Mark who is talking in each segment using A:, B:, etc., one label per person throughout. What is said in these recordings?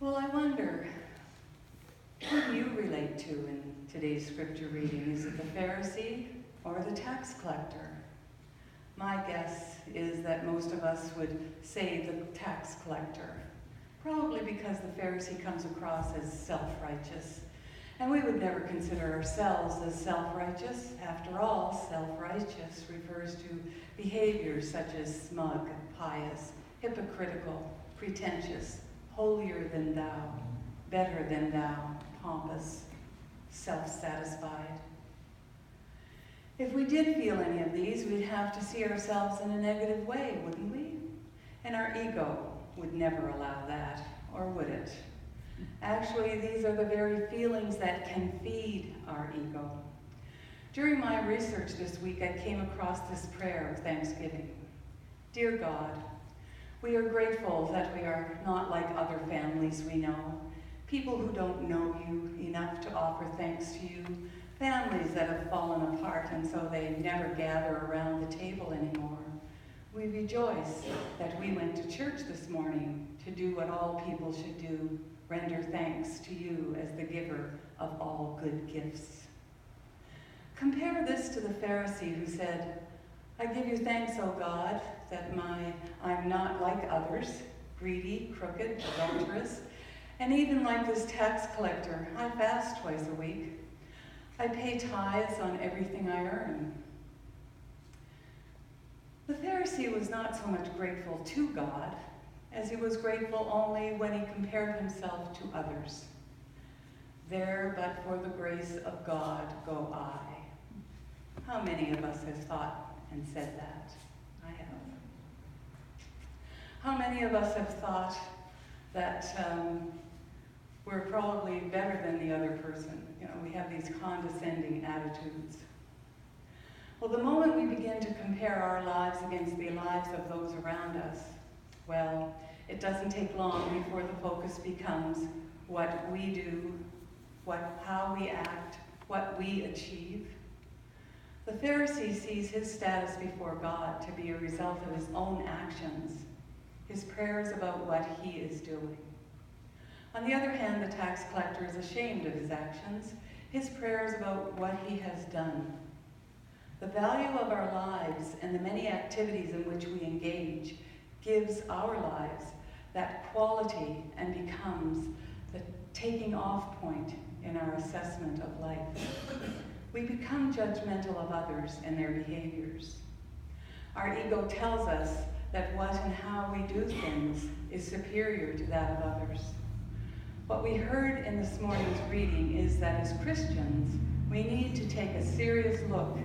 A: Well, I wonder, who do you relate to in today's scripture reading? Is it the Pharisee or the tax collector? My guess is that most of us would say the tax collector, probably because the Pharisee comes across as self-righteous. And we would never consider ourselves as self-righteous. After all, self-righteous refers to behaviors such as smug, pious, hypocritical, pretentious, holier than thou, better than thou, pompous, self-satisfied. If we did feel any of these, we'd have to see ourselves in a negative way, wouldn't we? And our ego would never allow that, or would it? Actually, these are the very feelings that can feed our ego. During my research this week, I came across this prayer of thanksgiving. Dear God, we are grateful that we are not like other families we know, people who don't know you enough to offer thanks to you, families that have fallen apart and so they never gather around the table anymore. We rejoice that we went to church this morning to do what all people should do, render thanks to you as the giver of all good gifts. Compare this to the Pharisee who said, I give you thanks, O God, that I'm not like others, greedy, crooked, adulterous, and even like this tax collector. I fast twice a week. I pay tithes on everything I earn. The Pharisee was not so much grateful to God as he was grateful only when he compared himself to others. There, but for the grace of God, go I. How many of us have thought and said that? I have. How many of us have thought that we're probably better than the other person? You know, we have these condescending attitudes. Well, the moment we begin to compare our lives against the lives of those around us, well, it doesn't take long before the focus becomes what we do, how we act, what we achieve. The Pharisee sees his status before God to be a result of his own actions, his prayers about what he is doing. On the other hand, the tax collector is ashamed of his actions, his prayers about what he has done. The value of our lives and the many activities in which we engage gives our lives that quality and becomes the taking off point in our assessment of life. We become judgmental of others and their behaviors. Our ego tells us that what and how we do things is superior to that of others. What we heard in this morning's reading is that as Christians, we need to take a serious look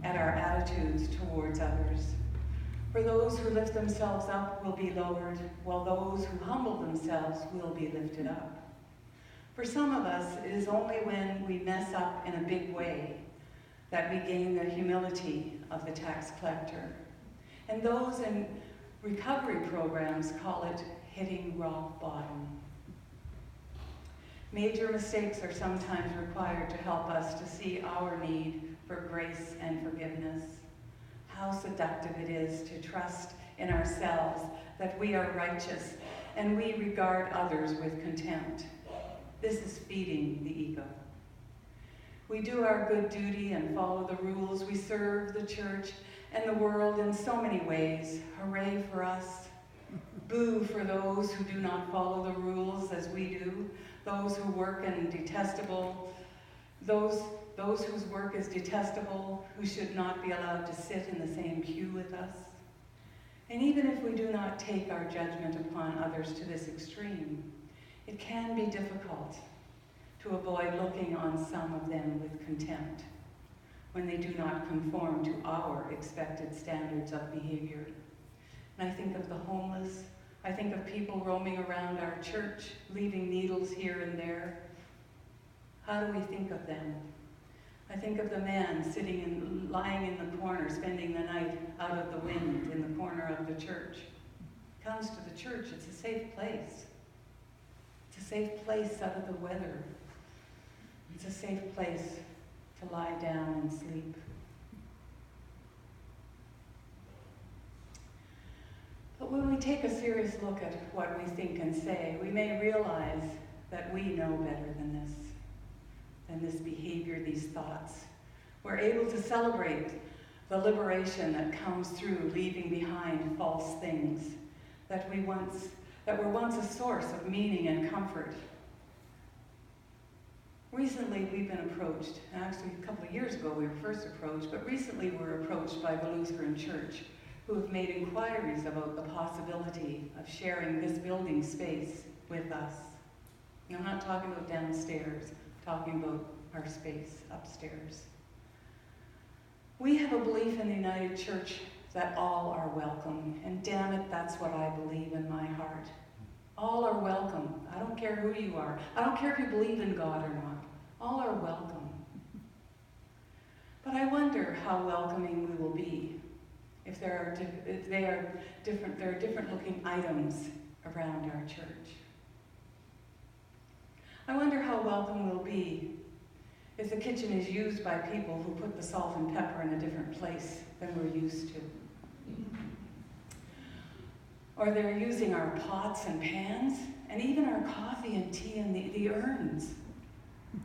A: at our attitudes towards others. For those who lift themselves up will be lowered, while those who humble themselves will be lifted up. For some of us, it is only when we mess up in a big way that we gain the humility of the tax collector. And those in recovery programs call it hitting rock bottom. Major mistakes are sometimes required to help us to see our need for grace and forgiveness. How seductive it is to trust in ourselves that we are righteous and we regard others with contempt. This is feeding the ego. We do our good duty and follow the rules. We serve the church and the world in so many ways. Hooray for us. Boo for those who do not follow the rules as we do, those who work in detestable, those whose work is detestable, who should not be allowed to sit in the same pew with us. And even if we do not take our judgment upon others to this extreme, it can be difficult to avoid looking on some of them with contempt when they do not conform to our expected standards of behavior. And I think of the homeless. I think of people roaming around our church, leaving needles here and there. How do we think of them? I think of the man lying in the corner, spending the night out of the wind in the corner of the church. Comes to the church, it's a safe place. It's a safe place out of the weather. It's a safe place to lie down and sleep. But when we take a serious look at what we think and say, we may realize that we know better than this behavior, these thoughts. We're able to celebrate the liberation that comes through leaving behind false things that were once a source of meaning and comfort. Recently, we've been approached, actually a couple of years ago we were first approached, but recently we're approached by the Lutheran Church, who have made inquiries about the possibility of sharing this building space with us. And I'm not talking about downstairs, I'm talking about our space upstairs. We have a belief in the United Church that all are welcome, and damn it, that's what I believe in my heart. All are welcome. I don't care who you are. I don't care if you believe in God or not. All are welcome. But I wonder how welcoming we will be if there are different looking items around our church. I wonder how welcome we'll be if the kitchen is used by people who put the salt and pepper in a different place than we're used to. Or they're using our pots and pans, and even our coffee and tea in the urns.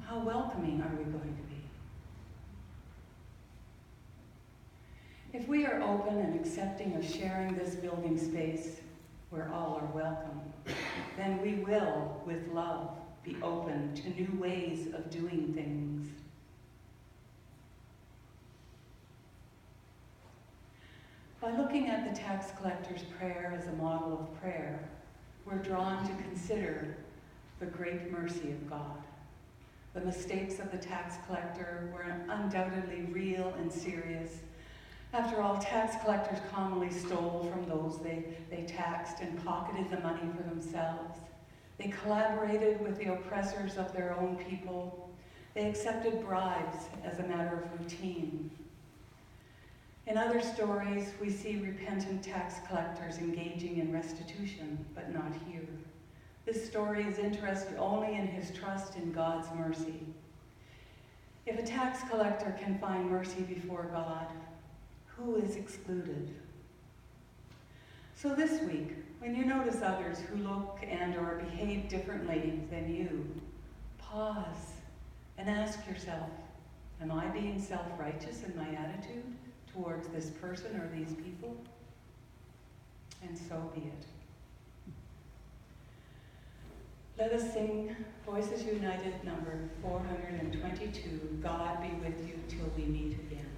A: How welcoming are we going to be? If we are open and accepting of sharing this building space where all are welcome, then we will, with love, be open to new ways of doing things. By looking at the tax collector's prayer as a model of prayer, we're drawn to consider the great mercy of God. The mistakes of the tax collector were undoubtedly real and serious. After all, tax collectors commonly stole from those they taxed and pocketed the money for themselves. They collaborated with the oppressors of their own people. They accepted bribes as a matter of routine. In other stories, we see repentant tax collectors engaging in restitution, but not here. This story is interested only in his trust in God's mercy. If a tax collector can find mercy before God, who is excluded? So this week, when you notice others who look and or behave differently than you, pause and ask yourself, am I being self-righteous in my attitude towards this person or these people? And so be it. Let us sing Voices United number 422, God be with you till we meet again.